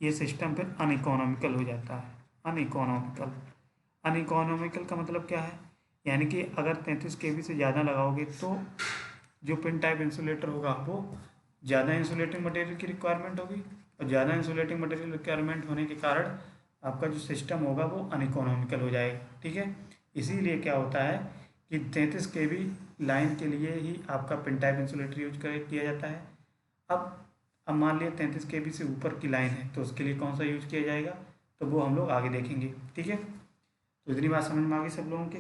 ये सिस्टम फिर अनइकोनॉमिकल हो जाता है। अनइकोनॉमिकल, अनइकोनॉमिकल का मतलब क्या है, यानी कि अगर 33 kV से ज़्यादा लगाओगे तो जो पिन टाइप इंसुलेटर होगा वो ज़्यादा इंसुलेटिंग मटेरियल की रिक्वायरमेंट होगी, और ज़्यादा इंसुलेटिंग मटेरियल रिक्वायरमेंट होने के कारण आपका जो सिस्टम होगा वो अनइकोनॉमिकल हो जाएगा। ठीक है, इसीलिए क्या होता है कि 33 kV लाइन के लिए ही आपका पिन टाइप इंसुलेटर यूज किया जाता है। अब मान लिया 33 kV से ऊपर की लाइन है तो उसके लिए कौन सा यूज किया जाएगा, तो वो हम लोग आगे देखेंगे। ठीक है, तो इतनी बात समझ में आ गई सब लोगों के।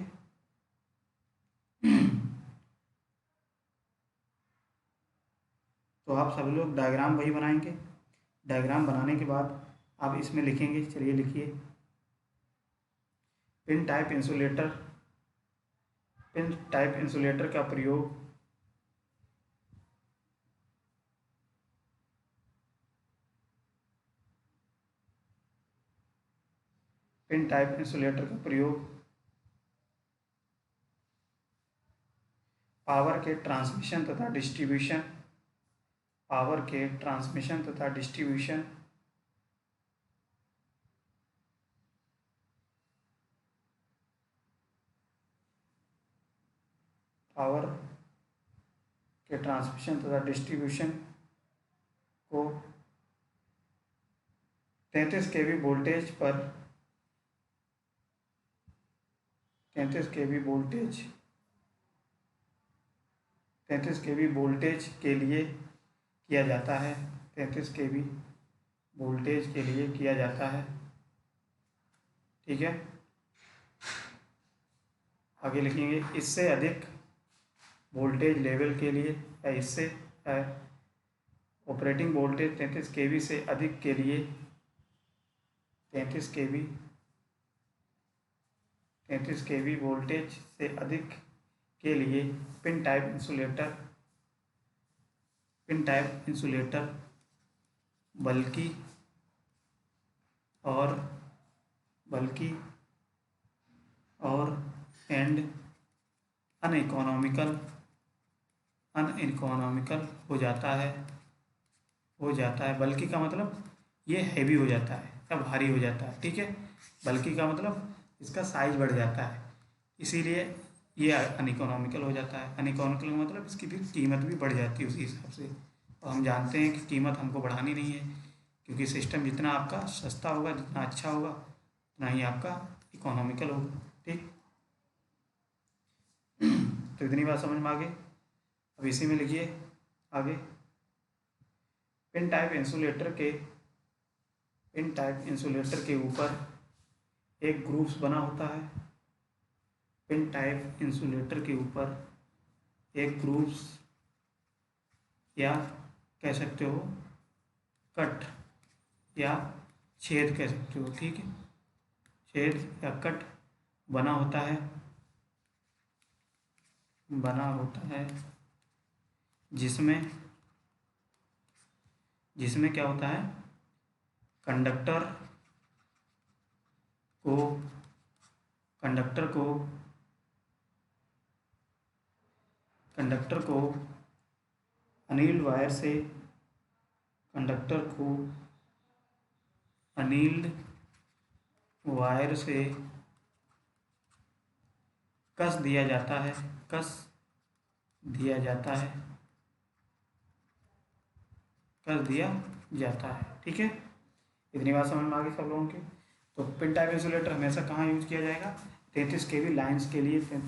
तो आप सब लोग डायग्राम वही बनाएंगे। डायग्राम बनाने के बाद आप इसमें लिखेंगे, चलिए लिखिए। Pin type insulator, pin type insulator का प्रयोग पिन टाइप इंसुलेटर का प्रयोग पावर के ट्रांसमिशन तथा डिस्ट्रीब्यूशन, पावर के ट्रांसमिशन तथा डिस्ट्रीब्यूशन पावर के ट्रांसमिशन तथा डिस्ट्रीब्यूशन को 33 kV वोल्टेज पर 33 kV वोल्टेज 33 kV वोल्टेज के लिए किया जाता है। 33 kV वोल्टेज के लिए किया जाता है। ठीक है, आगे लिखेंगे इससे अधिक वोल्टेज लेवल के लिए, या इससे ऑपरेटिंग वोल्टेज 33 kV से अधिक के लिए 33 kV वोल्टेज से अधिक के लिए पिन टाइप इंसुलेटर बल्कि और एंड अनइकोनॉमिकल हो जाता है। बल्कि का मतलब ये हैवी हो जाता है या भारी हो जाता है। ठीक है, बल्कि का मतलब इसका साइज बढ़ जाता है, इसीलिए ये अनइकोनॉमिकल हो जाता है। अनइकोनॉमिकल का मतलब इसकी भी कीमत भी बढ़ जाती है उसी हिसाब से। और हम जानते हैं कि कीमत हमको बढ़ानी नहीं है, क्योंकि सिस्टम जितना आपका सस्ता होगा, जितना अच्छा होगा, उतना ही आपका इकोनॉमिकल होगा। ठीक, तो इतनी बात समझ में आ गई। अब इसी में लिखिए आगे, पिन टाइप इंसुलेटर के ऊपर एक ग्रूव्स बना होता है। पिन टाइप इंसुलेटर के ऊपर एक ग्रूव्स, या कह सकते हो कट या छेद कह सकते हो। ठीक है, छेद या कट बना होता है जिसमें क्या होता है, कंडक्टर को अनिल्ड वायर से कस दिया जाता है। ठीक है, इतनी बात समझ में आ गई सब लोगों के। तो पिन टाइप इंसुलेटर हमेशा कहाँ यूज किया जाएगा, 33 kV लाइन्स के लिए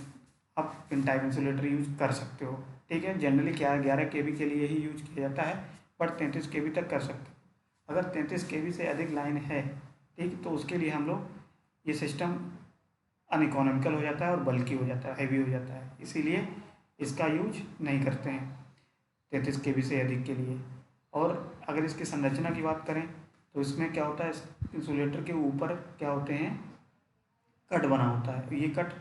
आप पिन टाइप इंसुलेटर यूज कर सकते हो। ठीक है, जनरली क्या 11 kV के लिए ही यूज किया जाता है, पर 33 kV तक कर सकते हो। अगर 33 kV से अधिक लाइन है, ठीक, तो उसके लिए हम लोग ये सिस्टम अनइकोनॉमिकल हो जाता है और बल्कि हो जाता है, हैवी हो जाता है, इसीलिए इसका यूज नहीं करते हैं 33 kV से अधिक के लिए। और अगर इसकी संरचना की बात करें तो इसमें क्या होता है, इस इंसुलेटर के ऊपर क्या होते हैं, कट बना होता है। ये कट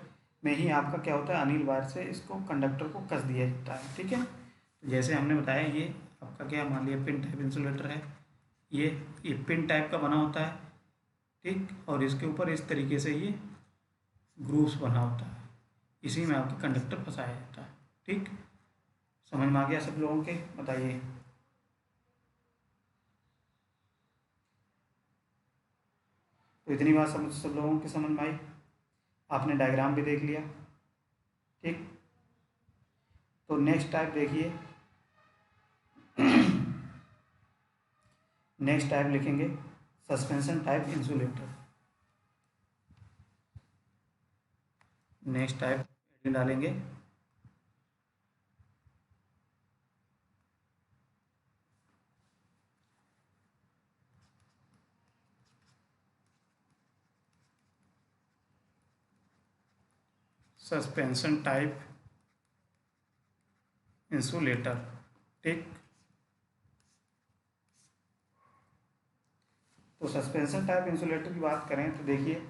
में ही आपका क्या होता है, अनिल वायर से इसको कंडक्टर को कस दिया जाता है। ठीक है, जैसे हमने बताया, ये आपका क्या मान लिया पिन टाइप इंसुलेटर है, ये पिन टाइप का बना होता है। ठीक, और इसके ऊपर इस तरीके से ये ग्रूव्स बना होता है, इसी में आपका कंडक्टर फंसाया जाता है। ठीक, समझ में आ गया सब लोगों के, बताइए। तो इतनी बात सब लोगों की समझ में आई, आपने डायग्राम भी देख लिया। ठीक, तो नेक्स्ट टाइप देखिए। नेक्स्ट टाइप लिखेंगे suspension type insulator. Next type डालेंगे सस्पेंशन टाइप इंसुलेटर। ठीक, तो सस्पेंशन टाइप इंसुलेटर की बात करें तो देखिए,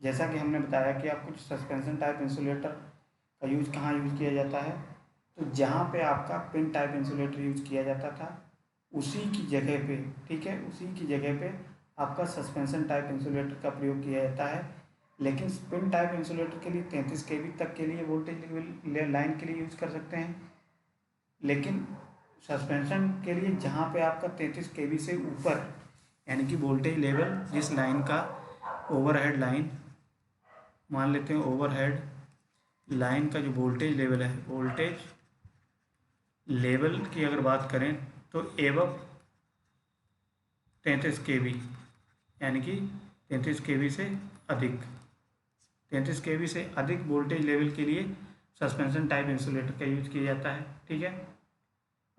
जैसा कि हमने बताया कि आप कुछ सस्पेंशन टाइप इंसुलेटर का यूज़ कहाँ यूज़ किया जाता है, तो जहाँ पे आपका पिन टाइप इंसुलेटर यूज़ किया जाता था उसी की जगह पे, ठीक है, उसी की जगह पे आपका सस्पेंशन टाइप इंसुलेटर का प्रयोग किया जाता है। लेकिन पिन टाइप इंसुलेटर के लिए 33 kV तक के लिए वोल्टेज लाइन के लिए यूज़ कर सकते हैं। लेकिन सस्पेंशन के लिए जहाँ पे आपका 33 kV से ऊपर, यानी कि वोल्टेज लेवल जिस लाइन का, ओवरहेड लाइन मान लेते हैं, ओवरहेड लाइन का जो वोल्टेज लेवल है, वोल्टेज लेवल की अगर बात करें तो एवब 33 kV, यानी कि 33 kV से अधिक, 33 kV से अधिक वोल्टेज लेवल के लिए सस्पेंशन टाइप इंसुलेटर का यूज किया जाता है। ठीक है,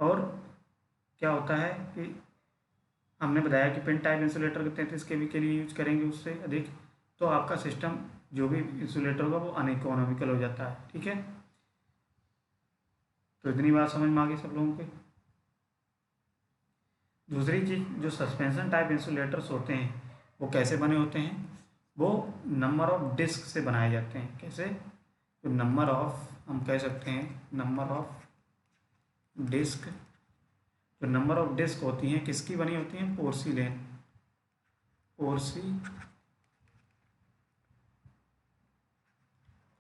और क्या होता है कि हमने बताया कि पिन टाइप इंसुलेटर को 33 kV के लिए यूज करेंगे उससे अधिक, तो आपका सिस्टम जो भी इंसुलेटर होगा वो अनइकोनॉमिकल हो जाता है। ठीक है, तो इतनी बात समझ में आ गई सब लोगों के। दूसरी चीज़, जो सस्पेंशन टाइप इंसुलेटर्स होते हैं वो कैसे बने होते हैं, वो नंबर ऑफ डिस्क से बनाए जाते हैं। कैसे, तो नंबर ऑफ, हम कह सकते हैं नंबर ऑफ डिस्क, जो नंबर ऑफ डिस्क होती हैं किसकी बनी होती हैं, पोर्सिलेन,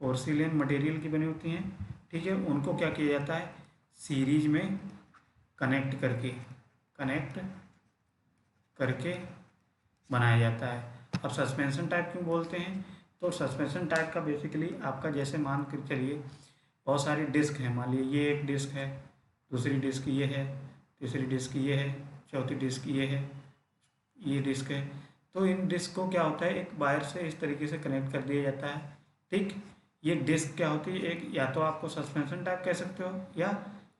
पोर्सिलेन मटेरियल की बनी होती हैं। ठीक है, उनको क्या किया जाता है, सीरीज में कनेक्ट करके बनाया जाता है। अब सस्पेंशन टाइप क्यों बोलते हैं, तो सस्पेंशन टाइप का बेसिकली आपका, जैसे मान कर चलिए बहुत सारी डिस्क हैं, मान लीजिए ये एक डिस्क है, दूसरी डिस्क ये है, तीसरी डिस्क ये है, चौथी डिस्क ये है, ये डिस्क है। तो इन डिस्क को क्या होता है, एक वायर से इस तरीके से कनेक्ट कर दिया जाता है। ठीक, ये डिस्क क्या होती है, एक या तो आपको सस्पेंशन टाइप कह सकते हो, या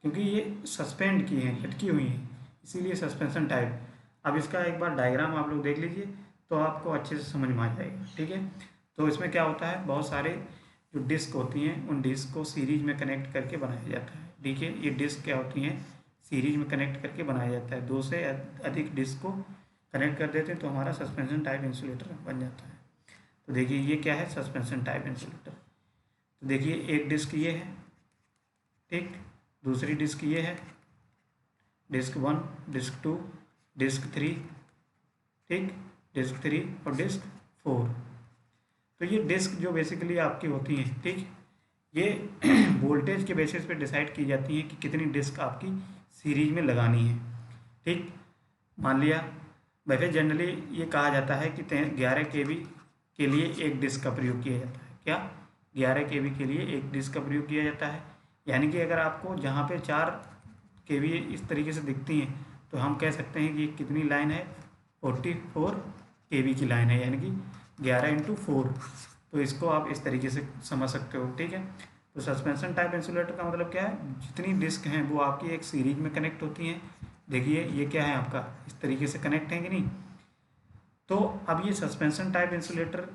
क्योंकि ये सस्पेंड की हैं, लटकी हुई हैं, इसीलिए सस्पेंशन टाइप। अब इसका एक बार डायग्राम आप लोग देख लीजिए तो आपको अच्छे से समझ में आ जाएगा। ठीक है, तो इसमें क्या होता है, बहुत सारे जो डिस्क होती हैं उन डिस्क को सीरीज में कनेक्ट करके बनाया जाता है। देखिए, ये डिस्क क्या होती हैं, सीरीज में कनेक्ट करके बनाया जाता है। दो से अधिक डिस्क को कनेक्ट कर देते हैं तो हमारा सस्पेंशन टाइप इंसुलेटर बन जाता है। तो देखिए ये क्या है, सस्पेंशन टाइप इंसुलेटर। तो देखिए एक डिस्क ये है, ठीक, दूसरी डिस्क ये है, डिस्क 1, डिस्क 2, डिस्क 3, ठीक, डिस्क 3 और डिस्क 4। तो ये डिस्क जो बेसिकली आपकी होती हैं, ठीक, ये वोल्टेज के बेसिस पे डिसाइड की जाती हैं कि कितनी डिस्क आपकी सीरीज में लगानी है। ठीक, मान लिया, वैसे जनरली ये कहा जाता है कि 11 kV के लिए एक डिस्क का प्रयोग किया जाता है। क्या, 11 kV के लिए एक डिस्क का प्रयोग किया जाता है। यानी कि अगर आपको जहाँ पे 4 kV इस तरीके से दिखती हैं तो हम कह सकते हैं कि कितनी लाइन है, 44 kV की लाइन है, यानी कि 11 × 4। तो इसको आप इस तरीके से समझ सकते हो। ठीक है, तो सस्पेंशन टाइप इंसुलेटर का मतलब क्या है, जितनी डिस्क हैं वो आपकी एक सीरीज में कनेक्ट होती हैं। देखिए ये क्या है आपका, इस तरीके से कनेक्ट है कि नहीं। तो अब ये सस्पेंशन टाइप इंसुलेटर,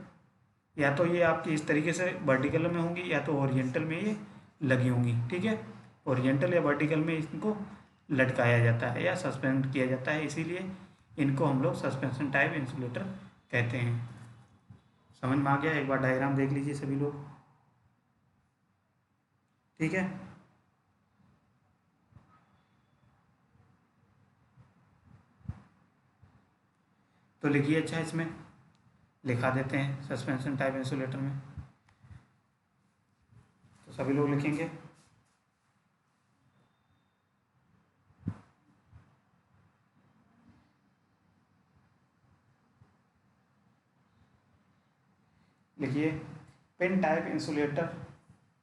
या तो ये आपकी इस तरीके से वर्टिकल में होंगी या तो ओरिएंटल में ये लगी होंगी। ठीक है, ओरिएंटल या वर्टिकल में इनको लटकाया जाता है या सस्पेंड किया जाता है, इसीलिए इनको हम लोग सस्पेंशन टाइप इंसुलेटर कहते हैं। समझ में आ गया, एक बार डायग्राम देख लीजिए सभी लोग। ठीक है, तो लिखिए, अच्छा इसमें लिखा देते हैं सस्पेंशन टाइप इंसुलेटर में, तो सभी लोग लिखेंगे। लिखिए, pin type insulator,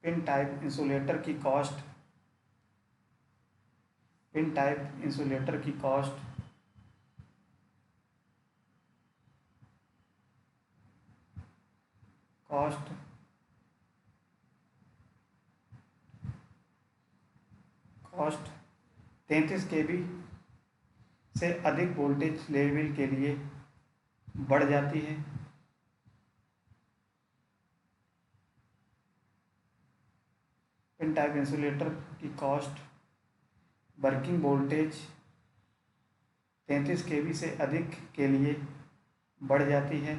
pin type insulator की कॉस्ट, पिन टाइप इंसुलेटर की कॉस्ट कॉस्ट कॉस्ट 33 kV से अधिक वोल्टेज लेवल के लिए बढ़ जाती है। पिन टाइप इंसुलेटर की कॉस्ट वर्किंग वोल्टेज 33 kV से अधिक के लिए बढ़ जाती है।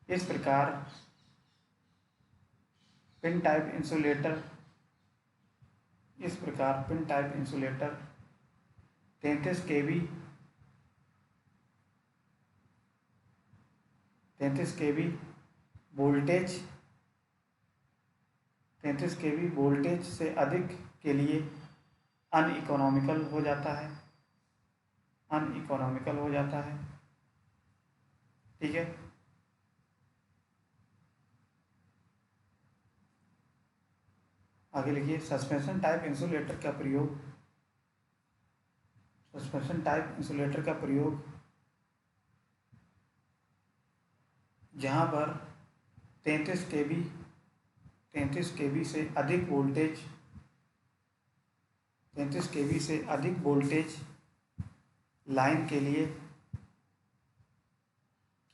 इस प्रकार pin type insulator 33 kV 33 kV voltage 33 kV voltage से अधिक के लिए अनइकोनॉमिकल हो जाता है, ठीक है। आगे लिखिए, सस्पेंशन टाइप इंसुलेटर का प्रयोग जहाँ पर 33 kV से अधिक वोल्टेज लाइन के लिए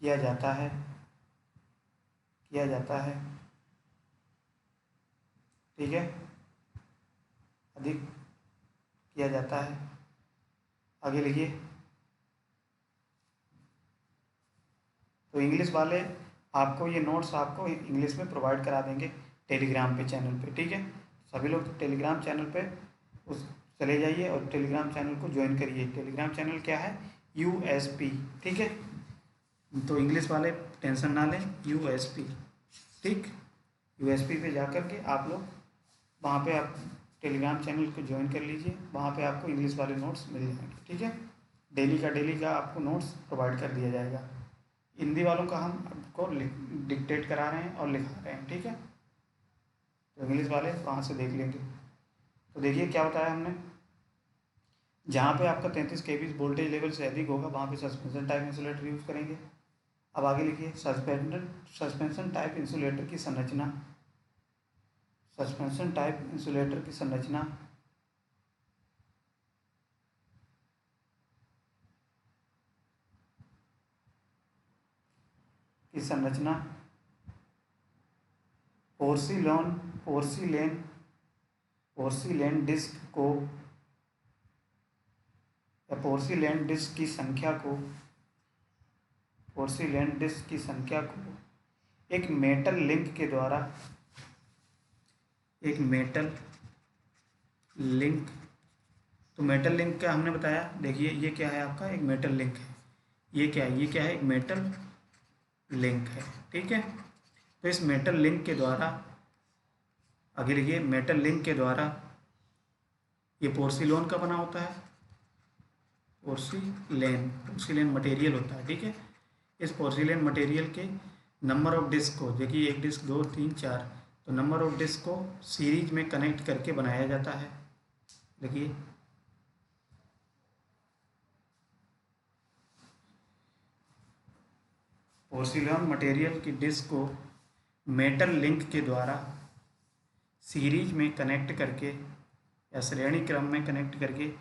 किया जाता है, ठीक है, अधिक किया जाता है। आगे लिखिए, तो इंग्लिश वाले आपको ये नोट्स आपको इंग्लिश में प्रोवाइड करा देंगे टेलीग्राम पे चैनल पे, ठीक है। सभी लोग टेलीग्राम चैनल पे उस चले जाइए और टेलीग्राम चैनल को ज्वाइन करिए। टेलीग्राम चैनल क्या है? USP, ठीक है। तो इंग्लिश वाले टेंशन ना लें, USP, ठीक। USP पे जा कर के आप लोग वहाँ पे आप टेलीग्राम चैनल को ज्वाइन कर लीजिए, वहाँ पे आपको इंग्लिश वाले नोट्स मिल जाएंगे, ठीक है। डेली का आपको नोट्स प्रोवाइड कर दिया जाएगा। हिंदी वालों का हम आपको डिक्टेट करा रहे हैं और लिखा रहे हैं, ठीक है। तो इंग्लिश वाले वहाँ से देख लेंगे। तो देखिए क्या बताया हमने, जहाँ पे आपका 33 kV वोल्टेज लेवल से अधिक होगा वहाँ पे सस्पेंशन टाइप इंसुलेटर यूज़ करेंगे। अब आगे लिखिए, सस्पेंशन टाइप इंसुलेटर की संरचना पोर्सिलेन डिस्क को या पोर्सिलेन डिस्क की संख्या को एक मेटल लिंक के द्वारा तो मेटल लिंक क्या हमने बताया, देखिए ये क्या है आपका, एक मेटल लिंक है। ये क्या है? एक मेटल लिंक है, ठीक है। तो इस मेटल लिंक के द्वारा, आगे लिखिए, मेटल लिंक के द्वारा ये पोर्सिलोन का बना होता है, पोर्सिलेन मटेरियल होता है, ठीक है। इस पोर्सिलेन मटेरियल के नंबर ऑफ डिस्क को, देखिए 1 डिस्क 2 3 4, तो नंबर ऑफ डिस्क को सीरीज में कनेक्ट करके बनाया जाता है। देखिए पोर्सिलेन मटेरियल की डिस्क को मेटल लिंक के द्वारा सीरीज में कनेक्ट करके या श्रेणी क्रम में कनेक्ट करके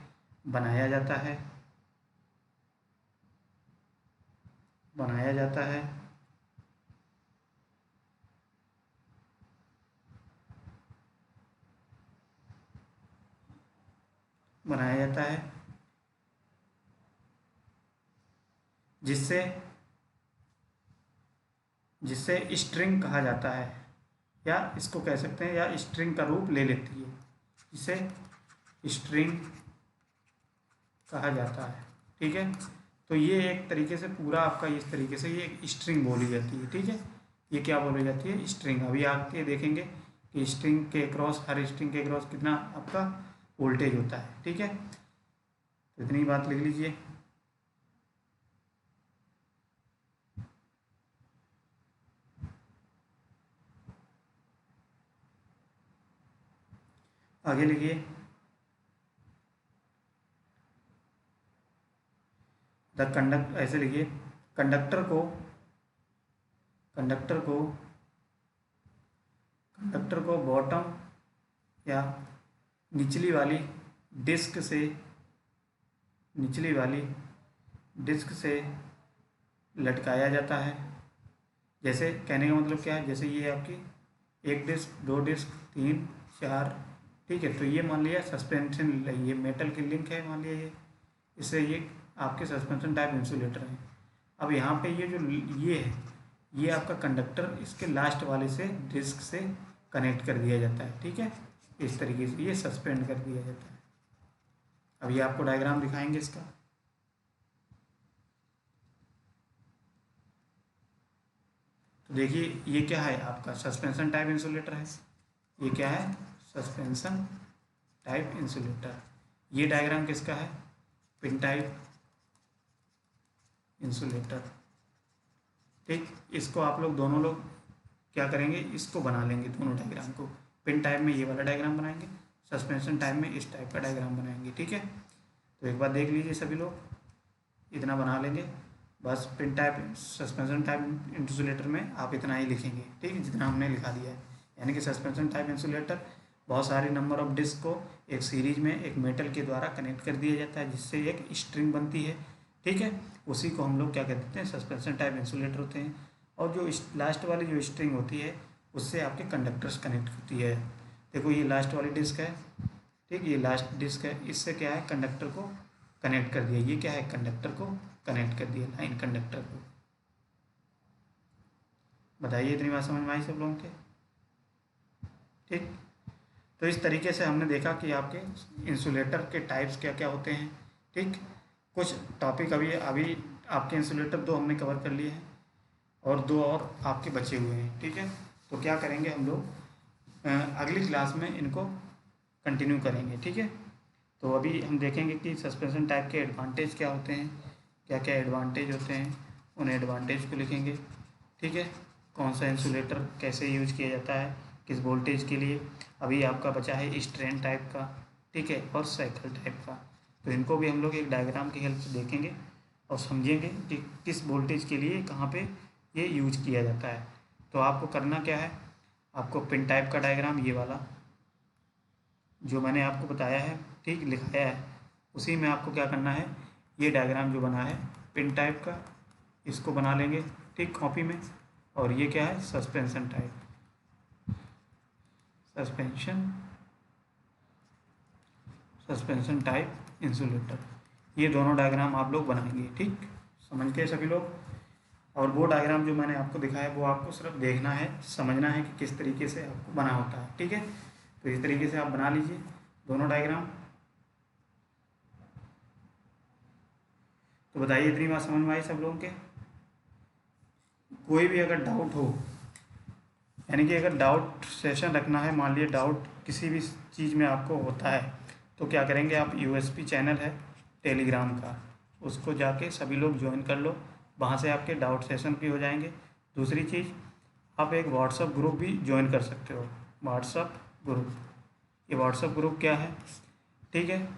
बनाया जाता है। बनाया जाता है जिससे स्ट्रिंग कहा जाता है, या इसको कह सकते हैं, या स्ट्रिंग का रूप ले लेती है, जिसे स्ट्रिंग कहा जाता है, ठीक है। तो ये एक तरीके से पूरा आपका इस तरीके से ये एक स्ट्रिंग बोली जाती है, ठीक है। ये क्या बोली जाती है? स्ट्रिंग। अभी आगे देखेंगे कि स्ट्रिंग के क्रॉस, हर स्ट्रिंग के क्रॉस कितना आपका वोल्टेज होता है, ठीक है। तो इतनी बात लिख लीजिए। आगे लिखिए, ऐसे लिखिए, कंडक्टर को बॉटम या निचली वाली डिस्क से लटकाया जाता है, जैसे कहने का मतलब क्या है, जैसे ये आपकी एक डिस्क, दो डिस्क, तीन, चार, ठीक है। तो ये मान लिया सस्पेंशन, ये मेटल की लिंक है मान लिया ये, इससे ये आपके सस्पेंशन टाइप इंसुलेटर है। अब यहाँ पे ये जो ये है, ये आपका कंडक्टर इसके लास्ट वाले से डिस्क से कनेक्ट कर दिया जाता है, ठीक है। इस तरीके से ये सस्पेंड कर दिया जाता है। अब ये आपको डायग्राम दिखाएंगे इसका। तो देखिए ये क्या है, आपका सस्पेंशन टाइप इंसुलेटर है। ये क्या है, सस्पेंशन टाइप इंसुलेटर। ये डायग्राम किसका है, पिन टाइप इंसुलेटर, ठीक। इसको आप लोग दोनों लोग क्या करेंगे, इसको बना लेंगे दोनों डायग्राम को। पिन टाइप में ये वाला डायग्राम बनाएंगे, सस्पेंशन टाइप में इस टाइप का डायग्राम बनाएंगे, ठीक है। तो एक बार देख लीजिए सभी लोग, इतना बना लेंगे बस। Pin type suspension type insulator में आप इतना ही लिखेंगे, ठीक है, जितना हमने लिखा दिया है। यानी कि सस्पेंशन टाइप इंसुलेटर बहुत सारे नंबर ऑफ डिस्क को एक सीरीज में एक मेटल के द्वारा कनेक्ट कर दिया जाता है, जिससे एक स्ट्रिंग बनती है, ठीक है। उसी को हम लोग क्या कहते हैं, सस्पेंशन टाइप इंसुलेटर होते हैं। और जो लास्ट वाली जो स्ट्रिंग होती है उससे आपके कंडक्टर्स कनेक्ट होती है। देखो ये लास्ट वाली डिस्क है, ठीक, ये लास्ट डिस्क है, इससे क्या है, कंडक्टर को कनेक्ट कर दिया। ये क्या है, कंडक्टर को कनेक्ट कर दिया, लाइन कंडक्टर को। बताइए इतनी बात समझ में आई सब लोगों के, ठीक। तो इस तरीके से हमने देखा कि आपके इंसुलेटर के टाइप्स क्या क्या होते हैं, ठीक। कुछ टॉपिक अभी अभी आपके इंसुलेटर दो हमने कवर कर लिए हैं और दो और आपके बचे हुए हैं, ठीक है। तो क्या करेंगे हम लोग अगली क्लास में इनको कंटिन्यू करेंगे, ठीक है। तो अभी हम देखेंगे कि सस्पेंशन टाइप के एडवांटेज क्या होते हैं, क्या क्या एडवांटेज होते हैं, उन एडवांटेज को लिखेंगे, ठीक है। कौन सा इंसुलेटर कैसे यूज किया जाता है, किस वोल्टेज के लिए। अभी आपका बचा है स्ट्रैंड टाइप का, ठीक है, और साइकिल टाइप का। तो इनको भी हम लोग एक डायग्राम की हेल्प से देखेंगे और समझेंगे कि किस वोल्टेज के लिए कहाँ पे ये यूज किया जाता है। तो आपको करना क्या है, आपको पिन टाइप का डायग्राम ये वाला जो मैंने आपको बताया है, ठीक, लिखाया है, उसी में आपको क्या करना है, ये डायग्राम जो बना है पिन टाइप का, इसको बना लेंगे, ठीक, कॉपी में। और ये क्या है, suspension type, suspension type insulator, ये दोनों डायग्राम आप लोग बनाएंगे, ठीक, समझ के सभी लोग। और वो डायग्राम जो मैंने आपको दिखाया वो आपको सिर्फ देखना है, समझना है कि किस तरीके से आपको बना होता है, ठीक है। तो इस तरीके से आप बना लीजिए दोनों डायग्राम। तो बताइए इतनी बात समझ में आई सब लोगों के। कोई भी अगर डाउट हो, यानी कि अगर डाउट सेशन रखना है, मान लीजिए डाउट किसी भी चीज़ में आपको होता है, तो क्या करेंगे आप, यूएसपी चैनल है टेलीग्राम का, उसको जाके सभी लोग ज्वाइन कर लो, वहाँ से आपके डाउट सेशन भी हो जाएंगे। दूसरी चीज़, आप एक व्हाट्सअप ग्रुप भी ज्वाइन कर सकते हो, व्हाट्सअप ग्रुप। ये व्हाट्सअप ग्रुप क्या है, ठीक है,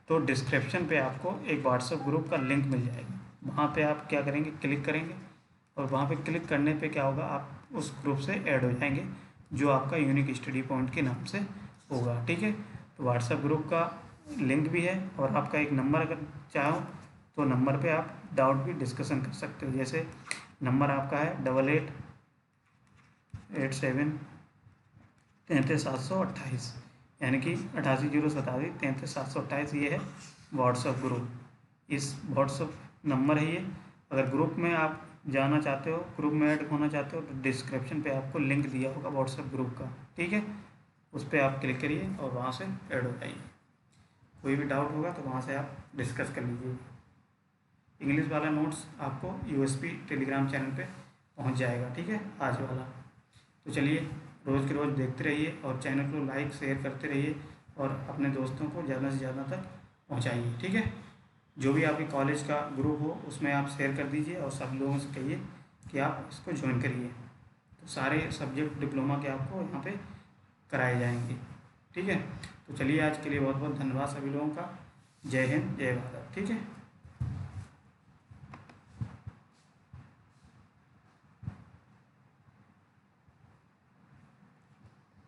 तो डिस्क्रिप्शन पे आपको एक व्हाट्सअप ग्रुप का लिंक मिल जाएगा। वहाँ पे आप क्या करेंगे, क्लिक करेंगे, और वहाँ पे क्लिक करने पे क्या होगा, आप उस ग्रुप से ऐड हो जाएंगे, जो आपका यूनिक स्टडी पॉइंट के नाम से होगा, ठीक है। तो व्हाट्सएप ग्रुप का लिंक भी है, और आपका एक नंबर अगर चाहो तो नंबर पे आप डाउट भी डिस्कशन कर सकते हो। जैसे नंबर आपका है 8887333728, यानी कि 8807333728, ये है व्हाट्सएप ग्रुप। इस व्हाट्सएप नंबर है ये। अगर ग्रुप में आप जाना चाहते हो, ग्रुप में ऐड होना चाहते हो, तो डिस्क्रिप्शन पे आपको लिंक दिया होगा व्हाट्सएप ग्रुप का, ठीक है। उस पर आप क्लिक करिए और वहाँ से ऐड हो जाइए। कोई भी डाउट होगा तो वहाँ से आप डिस्कस कर लीजिए। इंग्लिश वाला नोट्स आपको यूएसपी टेलीग्राम चैनल पे पहुँच जाएगा, ठीक है, आज वाला। तो चलिए रोज़ के रोज़ देखते रहिए और चैनल को लाइक शेयर करते रहिए और अपने दोस्तों को ज़्यादा से ज़्यादा तक पहुँचाइए, ठीक है। जो भी आपके कॉलेज का ग्रुप हो उसमें आप शेयर कर दीजिए और सब लोगों से कहिए कि आप इसको ज्वाइन करिए। तो सारे सब्जेक्ट डिप्लोमा के आपको यहाँ पे कराए जाएंगे, ठीक है। तो चलिए आज के लिए बहुत बहुत धन्यवाद सभी लोगों का। जय हिंद, जय भारत, ठीक है।